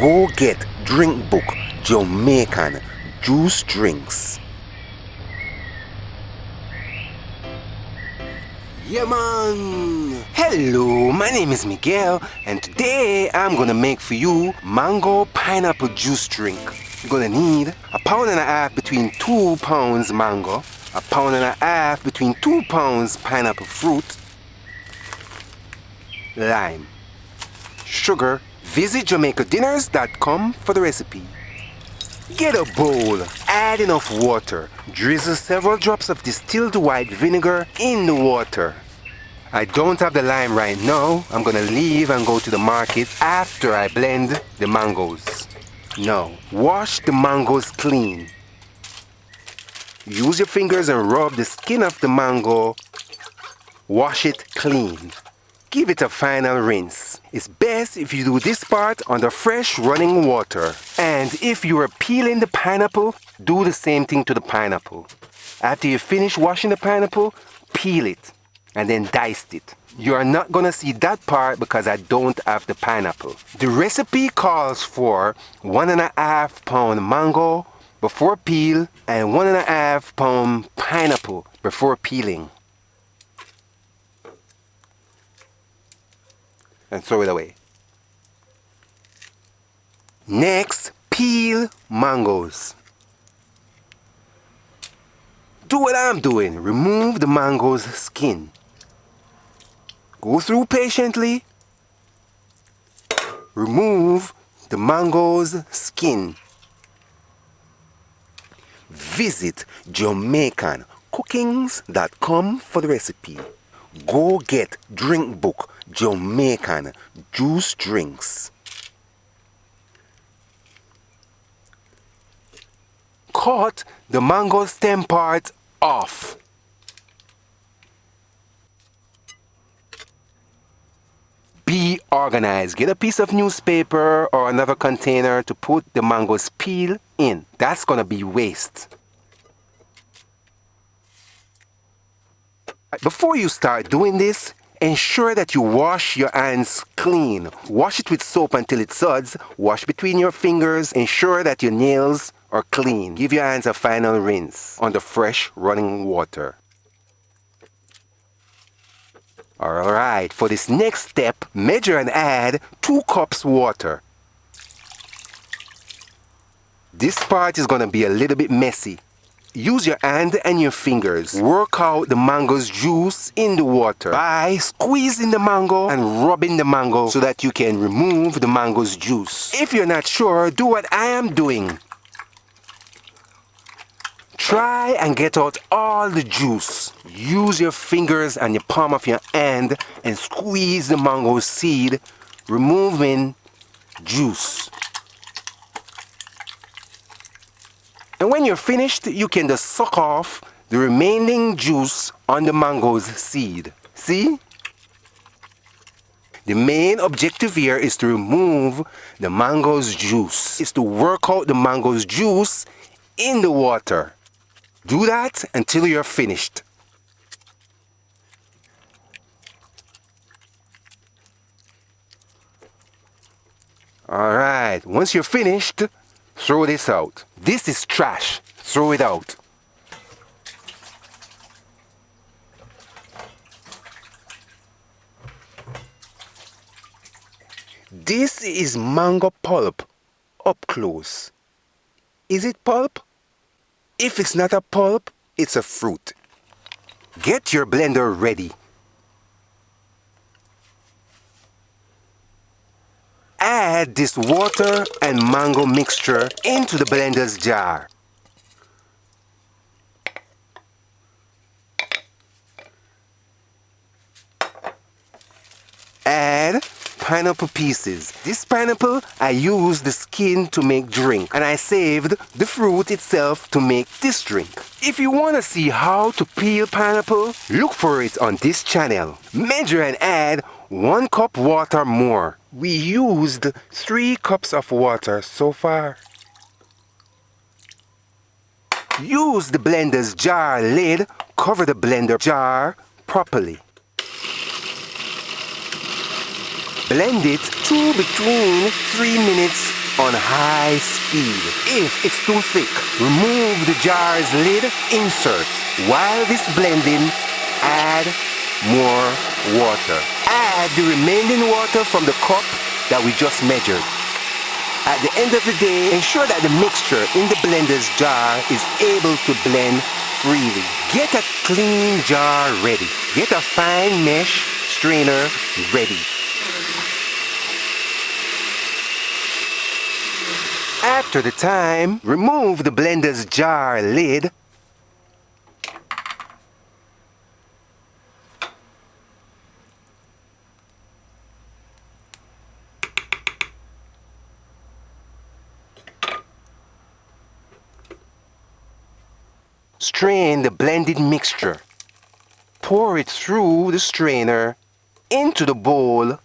Go get Drink Book Jamaican juice drinks. Yeah man! Hello, my name is Miguel and today I'm gonna make for you mango pineapple juice drink. You're gonna need 1.5 pounds between 2 pounds mango, 1.5 pounds between 2 pounds pineapple fruit, lime, sugar. Visit JamaicanDinners.com for the recipe. Get a bowl, add enough water, drizzle several drops of distilled white vinegar in the water. I don't have the lime right now. I'm gonna leave and go to the market after I blend the mangoes. Now, wash the mangoes clean. Use your fingers and rub the skin of the mango. Wash it clean. Give it a final rinse. It's best if you do this part under fresh running water. And if you are peeling the pineapple, do the same thing to the pineapple. After you finish washing the pineapple, peel it and then dice it. You are not gonna see that part because I don't have the pineapple. The recipe calls for 1.5 pound mango before peel and 1.5 pound pineapple before peeling. And throw it away. Next, peel mangoes. Do what I'm doing. Remove the mango's skin. Go through patiently. Remove the mango's skin. Visit JamaicanCookings.com for the recipe. Go get Drink Book Jamaican juice drinks. Cut the mango stem part off. Be organized. Get a piece of newspaper or another container to put the mango's peel in. That's gonna be waste. Before you start doing this, ensure that you wash your hands clean. Wash it with soap until it suds. Wash between your fingers. Ensure that your nails are clean. Give your hands a final rinse under fresh running water. Alright, for this next step, measure and add 2 cups water. This part is going to be a little bit messy. Use your hand and your fingers. Work out the mango's juice in the water by squeezing the mango and rubbing the mango so that you can remove the mango's juice. If you're not sure, do what I am doing. Try and get out all the juice. Use your fingers and your palm of your hand and squeeze the mango seed, removing juice. And when you're finished, you can just suck off the remaining juice on the mango's seed. See? The main objective here is to remove the mango's juice. It's to work out the mango's juice in the water. Do that until you're finished. Alright, once you're finished, throw this out. This is trash. Throw it out. This is mango pulp up close. Is it pulp? If it's not a pulp, it's a fruit. Get your blender ready. Add this water and mango mixture into the blender's jar. Add pineapple pieces. This pineapple, I used the skin to make drink, and I saved the fruit itself to make this drink. If you want to see how to peel pineapple, look for it on this channel. Measure and add 1 cup water more. We used 3 cups of water so far. Use the blender's jar lid. Cover the blender jar properly. Blend it to between 3 minutes on high speed. If it's too thick, remove the jar's lid, insert. While this blending, add more water. Add the remaining water from the cup that we just measured. At the end of the day, ensure that the mixture in the blender's jar is able to blend freely. Get a clean jar ready. Get a fine mesh strainer ready. After the time, remove the blender's jar lid. Strain the blended mixture. Pour it through the strainer into the bowl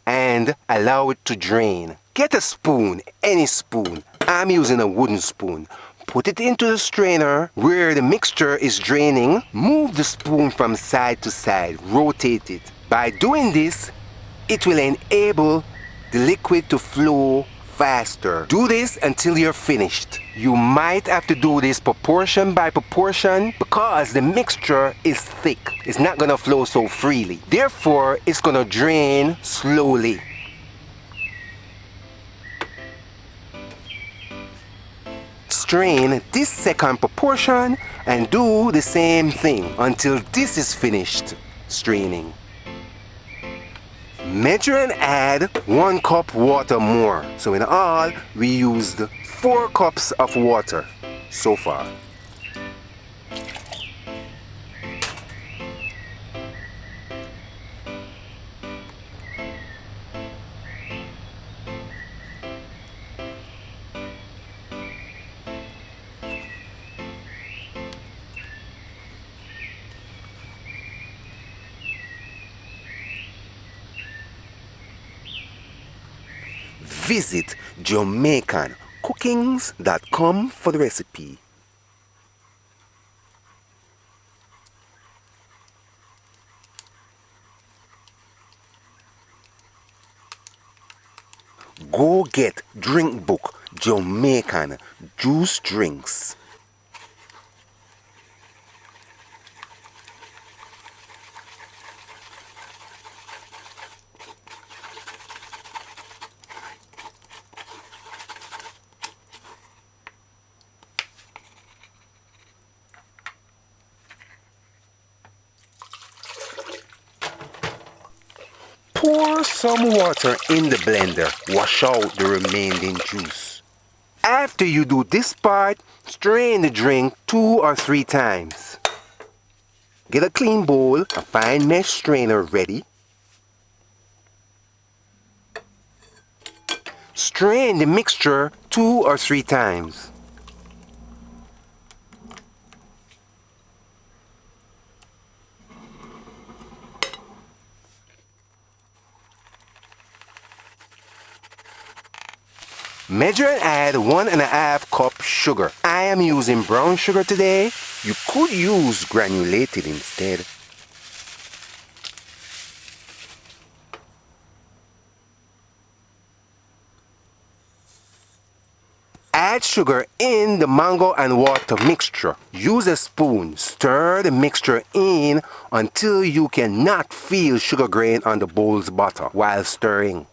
and allow it to drain. Get a spoon, any spoon. I'm using a wooden spoon. Put it into the strainer where the mixture is draining. Move the spoon from side to side. Rotate it. By doing this, it will enable the liquid to flow faster. Do this until you're finished. You might have to do this proportion by proportion because the mixture is thick. It's not going to flow so freely. Therefore, it's going to drain slowly. Strain this second proportion and do the same thing until this is finished straining. Measure and add 1 cup water more. So in all, we used 4 cups of water so far. Visit Jamaican cookings.com for the recipe. Go get Drink Book Jamaican juice drinks. Pour some water in the blender. Wash out the remaining juice. After you do this part, strain the drink 2 or 3 times. Get a clean bowl, a fine mesh strainer ready. Strain the mixture 2 or 3 times. Measure and add 1½ cup sugar. I am using brown sugar today. You could use granulated instead. Add sugar in the mango and water mixture. Use a spoon. Stir the mixture in until you cannot feel sugar grain on the bowl's bottom while stirring.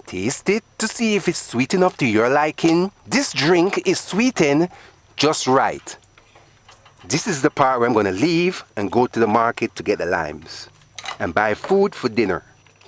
Taste it to see if it's sweet enough to your liking. This drink is sweetened just right. This is the part where I'm going to leave and go to the market to get the limes and buy food for dinner.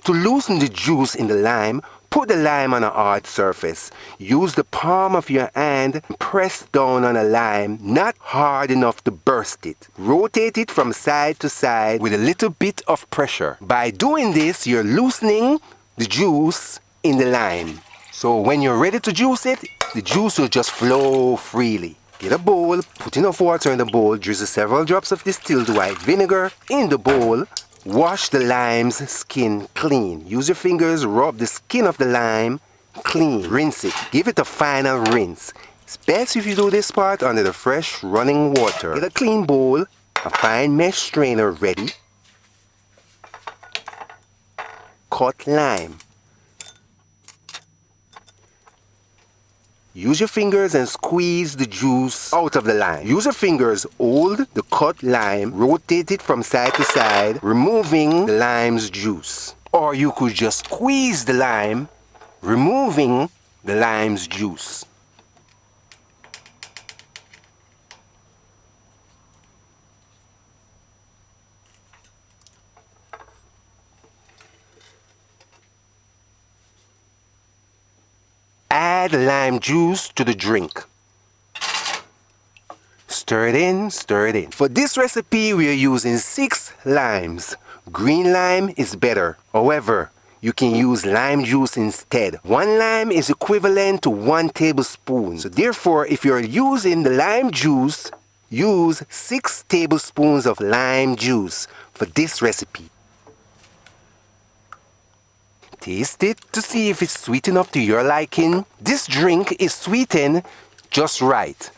To loosen the juice in the lime, put the lime on a hard surface. Use the palm of your hand and press down on a lime, not hard enough to burst it. Rotate it from side to side with a little bit of pressure. By doing this, you're loosening the juice in the lime. So when you're ready to juice it, the juice will just flow freely. Get a bowl, put enough water in the bowl, drizzle several drops of distilled white vinegar in the bowl, Wash the lime's skin clean. Use your fingers, rub the skin of the lime clean. Rinse it. Give it a final rinse. It's best if you do this part under the fresh running water. Get a clean bowl, a fine mesh strainer ready. Cut lime. Use your fingers and squeeze the juice out of the lime. Use your fingers, hold the cut lime, rotate it from side to side, removing the lime's juice. Or you could just squeeze the lime, removing the lime's juice. Add lime juice to the drink. Stir it in, stir it in. For this recipe, we are using 6 limes. Green lime is better. However, you can use lime juice instead. 1 lime is equivalent to 1 tablespoon. So therefore, if you're using the lime juice, use 6 tablespoons of lime juice for this recipe. Taste it to see if it's sweet enough to your liking. This drink is sweetened just right.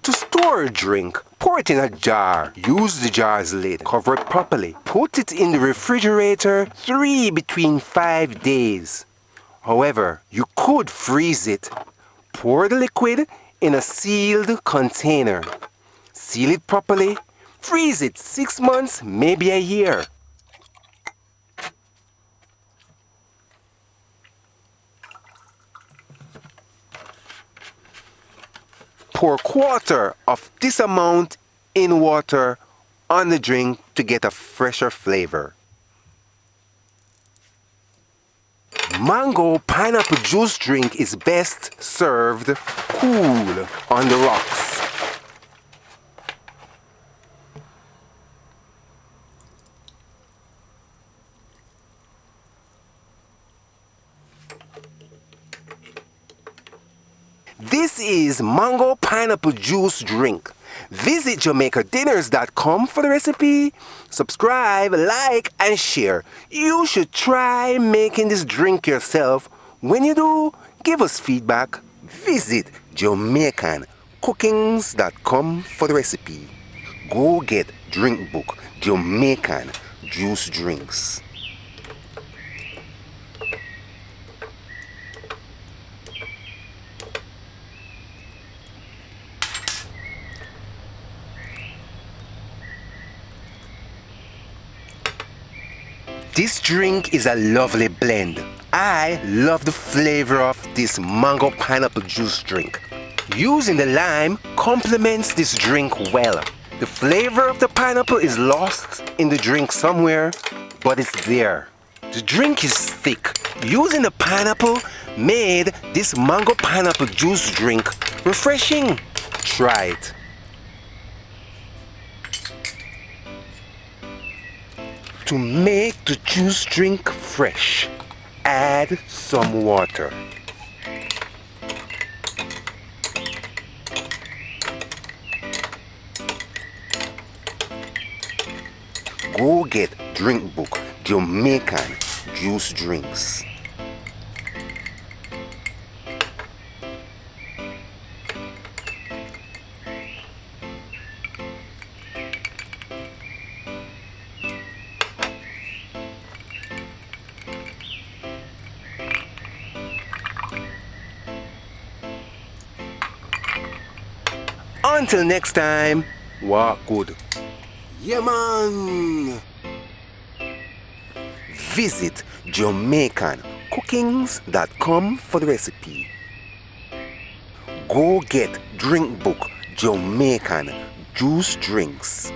To store a drink, pour it in a jar. Use the jar's lid. Cover it properly. Put it in the refrigerator between 5 days. However, you could freeze it. Pour the liquid in a sealed container. Seal it properly. Freeze it 6 months, maybe a year. Pour 1/4 of this amount in water on the drink to get a fresher flavor. Mango pineapple juice drink is best served cool on the rocks. This is mango pineapple juice drink. Visit JamaicanDinners.com for the recipe. Subscribe, like, and share. You should try making this drink yourself. When you do, give us feedback. Visit JamaicanCookings.com for the recipe. Go get drink book, Jamaican juice drinks. This drink is a lovely blend. I love the flavor of this mango pineapple juice drink. Using the lime complements this drink well. The flavor of the pineapple is lost in the drink somewhere, but it's there. The drink is thick. Using the pineapple made this mango pineapple juice drink refreshing. Try it. To make the juice drink fresh, add some water. Go get drink book, Jamaican juice drinks. Until next time, walk good. Yeah, man. Visit JamaicanCookings.com for the recipe. Go get drink book, Jamaican juice drinks.